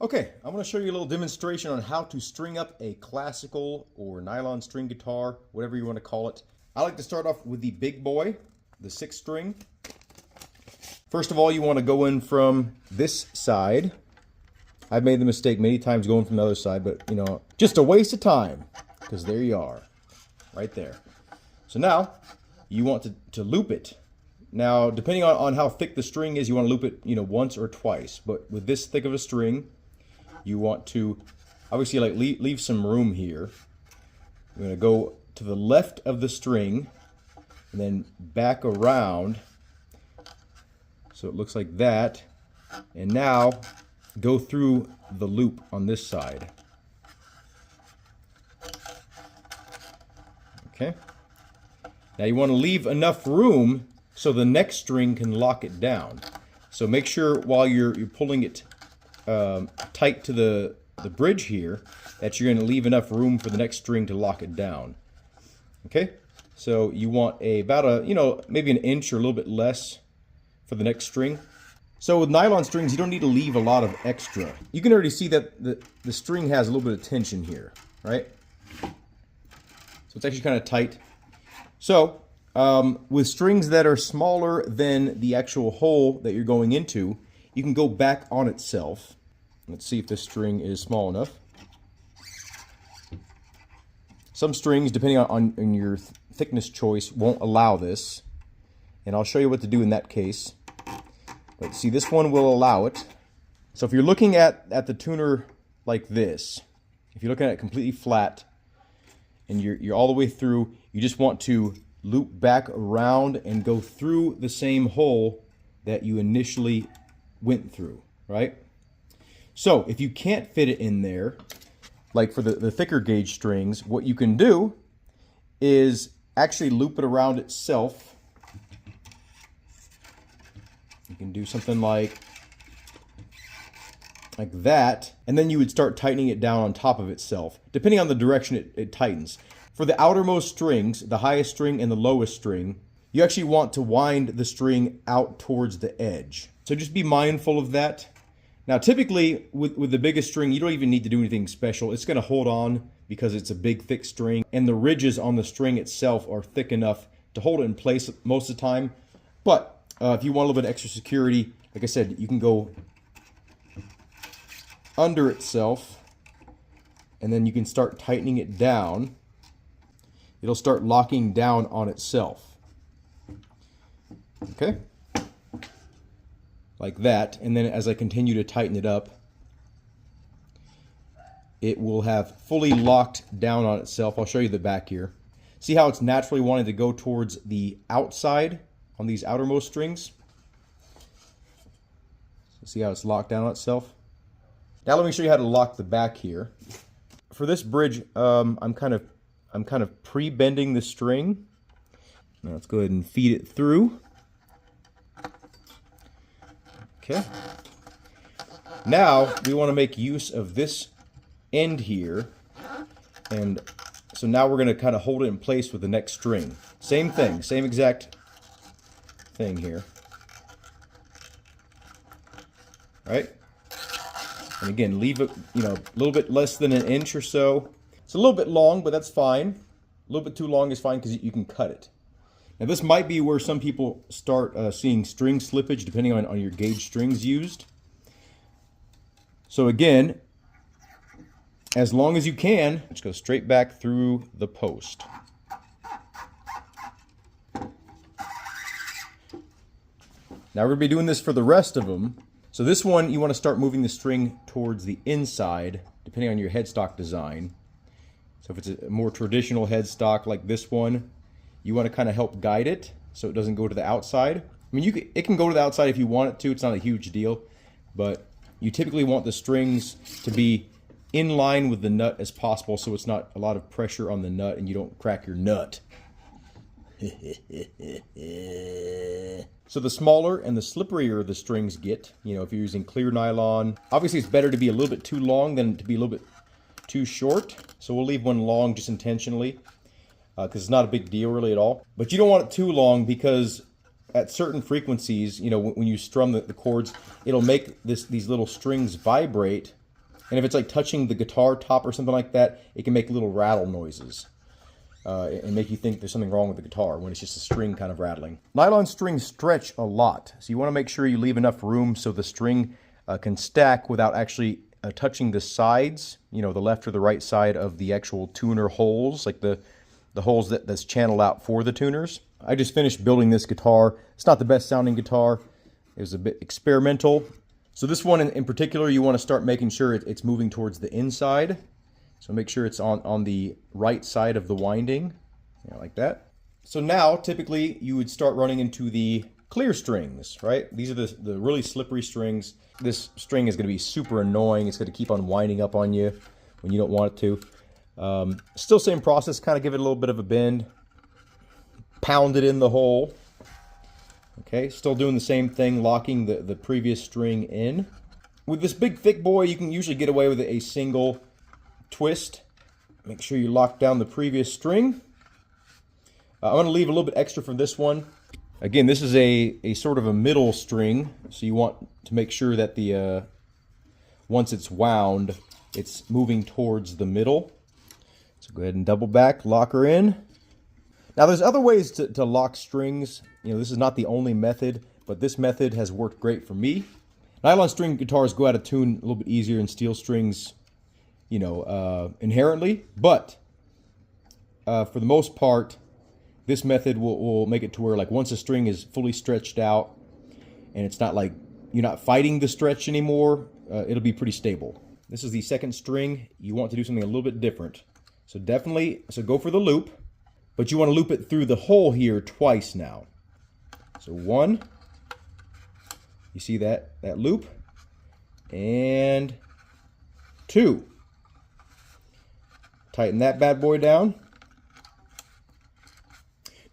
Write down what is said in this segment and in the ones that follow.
Okay, I'm going to show you a little demonstration on how to string up a classical or nylon string guitar, whatever you want to call it. I like to start off with the big boy, the 6 string. First of all, you want to go in from this side. I've made the mistake many times going from the other side, but you know, just a waste of time, because there you are, right there. So now, you want to loop it. Now, depending on how thick the string is, you want to loop it, once or twice. But with this thick of a string, you want to obviously leave some room here. You're going to go to the left of the string and then back around so it looks like that, and now go through the loop on this side. Okay, now you want to leave enough room so the next string can lock it down. So make sure while you're pulling it tight to the bridge here that you're going to leave enough room for the next string to lock it down. Okay, so you want about maybe an inch or a little bit less for the next string. So with nylon strings, you don't need to leave a lot of extra. You can already see that the string has a little bit of tension here, right? So it's actually kind of tight. So with strings that are smaller than the actual hole that you're going into, you can go back on itself. Let's see if this string is small enough. Some strings, depending on your thickness choice, won't allow this. And I'll show you what to do in that case. But see, this one will allow it. So if you're looking at the tuner like this, if you're looking at it completely flat, and you're all the way through, you just want to loop back around and go through the same hole that you initially went through, right? So if you can't fit it in there, like for the thicker gauge strings, what you can do is actually loop it around itself. You can do something like that, and then you would start tightening it down on top of itself, depending on the direction it tightens. For the outermost strings, the highest string and the lowest string, you actually want to wind the string out towards the edge. So just be mindful of that. Now typically with the biggest string, you don't even need to do anything special. It's going to hold on because it's a big thick string, and the ridges on the string itself are thick enough to hold it in place most of the time. But if you want a little bit of extra security, like I said, you can go under itself and then you can start tightening it down. It'll start locking down on itself. Okay? Like that. And then as I continue to tighten it up, it will have fully locked down on itself. I'll show you the back here. See how it's naturally wanting to go towards the outside on these outermost strings? See how it's locked down on itself? Now let me show you how to lock the back here. For this bridge, I'm kind of pre-bending the string. Now let's go ahead and feed it through. Okay. Now we want to make use of this end here, and so now we're going to kind of hold it in place with the next string. Same thing, same exact thing here. Right? And again, leave it, a little bit less than an inch or so. It's a little bit long, but that's fine. A little bit too long is fine because you can cut it. Now this might be where some people start seeing string slippage depending on your gauge strings used. So again, as long as you can, just go straight back through the post. Now we're going to be doing this for the rest of them. So this one, you want to start moving the string towards the inside, depending on your headstock design. So if it's a more traditional headstock like this one, you want to kind of help guide it so it doesn't go to the outside. I mean, it can go to the outside if you want it to. It's not a huge deal, but you typically want the strings to be in line with the nut as possible, so it's not a lot of pressure on the nut and you don't crack your nut. So the smaller and the slipperier the strings get, if you're using clear nylon, obviously it's better to be a little bit too long than to be a little bit too short. So we'll leave one long just intentionally because it's not a big deal really at all. But you don't want it too long because at certain frequencies, when you strum the chords, it'll make these little strings vibrate And if it's like touching the guitar top or something like that, it can make little rattle noises. And make you think there's something wrong with the guitar when it's just a string kind of rattling. Nylon strings stretch a lot, so you want to make sure you leave enough room so the string can stack without actually touching the sides, you know, the left or the right side of the actual tuner holes, like the holes that's channeled out for the tuners. I just finished building this guitar. It's not the best sounding guitar. It was a bit experimental. So this one in particular, you want to start making sure it's moving towards the inside. So make sure it's on the right side of the winding, you know, like that. So now, typically, you would start running into the clear strings, right? These are the really slippery strings. This string is going to be super annoying. It's going to keep on winding up on you when you don't want it to. Still same process, kind of give it a little bit of a bend. Pound it in the hole. Okay, still doing the same thing, locking the previous string in. With this big thick boy, you can usually get away with a single twist. Make sure you lock down the previous string. I'm going to leave a little bit extra for this one. Again, this is a sort of a middle string, so you want to make sure that the once it's wound, it's moving towards the middle. So go ahead and double back, lock her in. Now there's other ways to lock strings. You know, this is not the only method, but this method has worked great for me. Nylon string guitars go out of tune a little bit easier than steel strings, you know, inherently, but for the most part, this method will make it to where, like, once a string is fully stretched out and it's not like you're not fighting the stretch anymore, it'll be pretty stable. This is the second string. You want to do something a little bit different. So go for the loop, but you want to loop it through the hole here twice now. So one, you see that loop, and two. Tighten that bad boy down.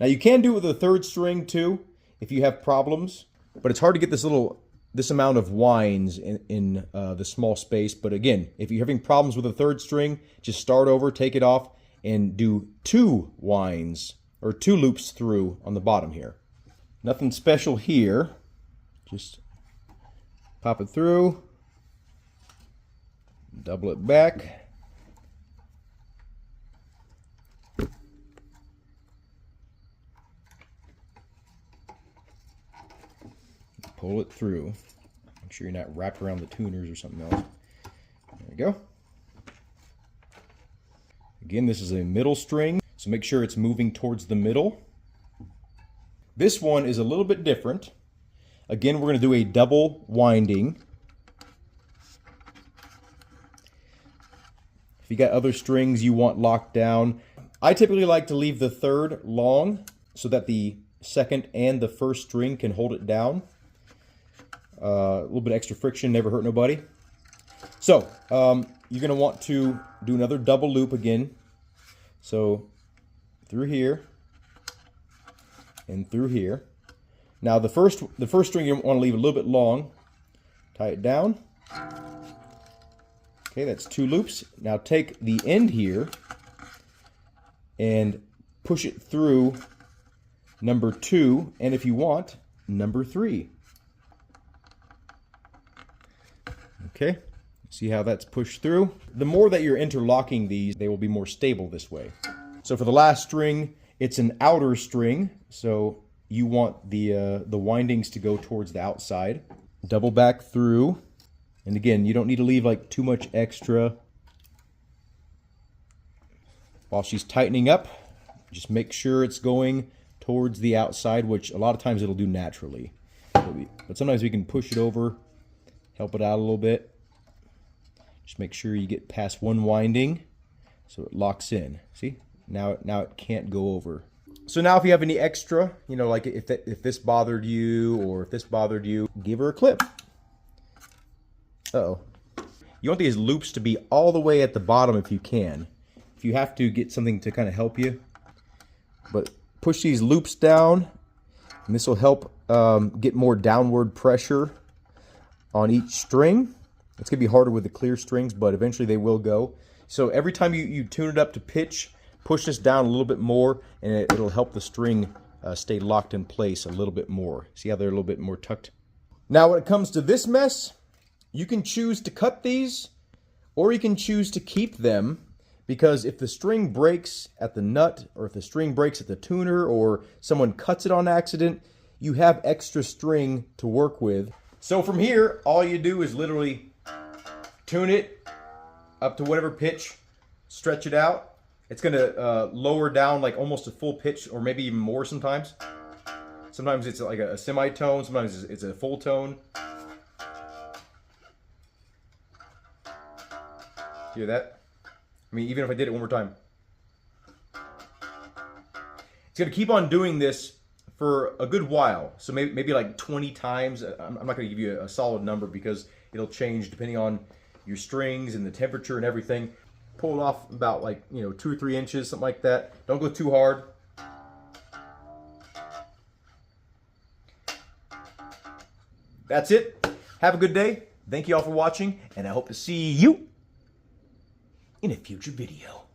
Now you can do it with a third string too if you have problems, but it's hard to get this amount of winds in the small space. But again, if you're having problems with a third string, just start over, take it off, and do 2 winds or 2 loops through on the bottom here. Nothing special here. Just pop it through, double it back. Pull it through. Make sure you're not wrapped around the tuners or something else. There we go. Again, this is a middle string, so make sure it's moving towards the middle. This one is a little bit different. Again, we're going to do a double winding. If you got other strings you want locked down, I typically like to leave the third long so that the second and the first string can hold it down. A little bit extra friction, never hurt nobody. So, you're going to want to do another double loop again. So, through here and through here. Now, the first string you want to leave a little bit long. Tie it down. Okay, that's 2 loops. Now, take the end here and push it through number 2, and if you want, number 3. Okay, see how that's pushed through? The more that you're interlocking these, they will be more stable this way. So for the last string, it's an outer string, so you want the windings to go towards the outside. Double back through, and again, you don't need to leave like too much extra. While she's tightening up, just make sure it's going towards the outside, which a lot of times it'll do naturally. But sometimes we can push it over, help it out a little bit. Just make sure you get past one winding so it locks in. See? Now it can't go over. So now if you have any extra, you know, like if this bothered you or if this bothered you, give her a clip. Uh-oh. You want these loops to be all the way at the bottom if you can. If you have to, get something to kind of help you. But push these loops down, and this will help get more downward pressure on each string. It's going to be harder with the clear strings, but eventually they will go. So every time you tune it up to pitch, push this down a little bit more, and it'll help the string stay locked in place a little bit more. See how they're a little bit more tucked? Now when it comes to this mess, you can choose to cut these, Or you can choose to keep them, because if the string breaks at the nut, or if the string breaks at the tuner, or someone cuts it on accident, you have extra string to work with. So from here, all you do is literally tune it up to whatever pitch, stretch it out. It's gonna lower down like almost a full pitch, or maybe even more sometimes. Sometimes it's like a semitone, sometimes it's a full tone. Hear that? I mean, even if I did it one more time. It's gonna keep on doing this for a good while. So maybe like 20 times. I'm not gonna give you a solid number because it'll change depending on your strings and the temperature and everything. Pull it off about like, 2 or 3 inches, something like that. Don't go too hard. That's it. Have a good day. Thank you all for watching, and I hope to see you in a future video.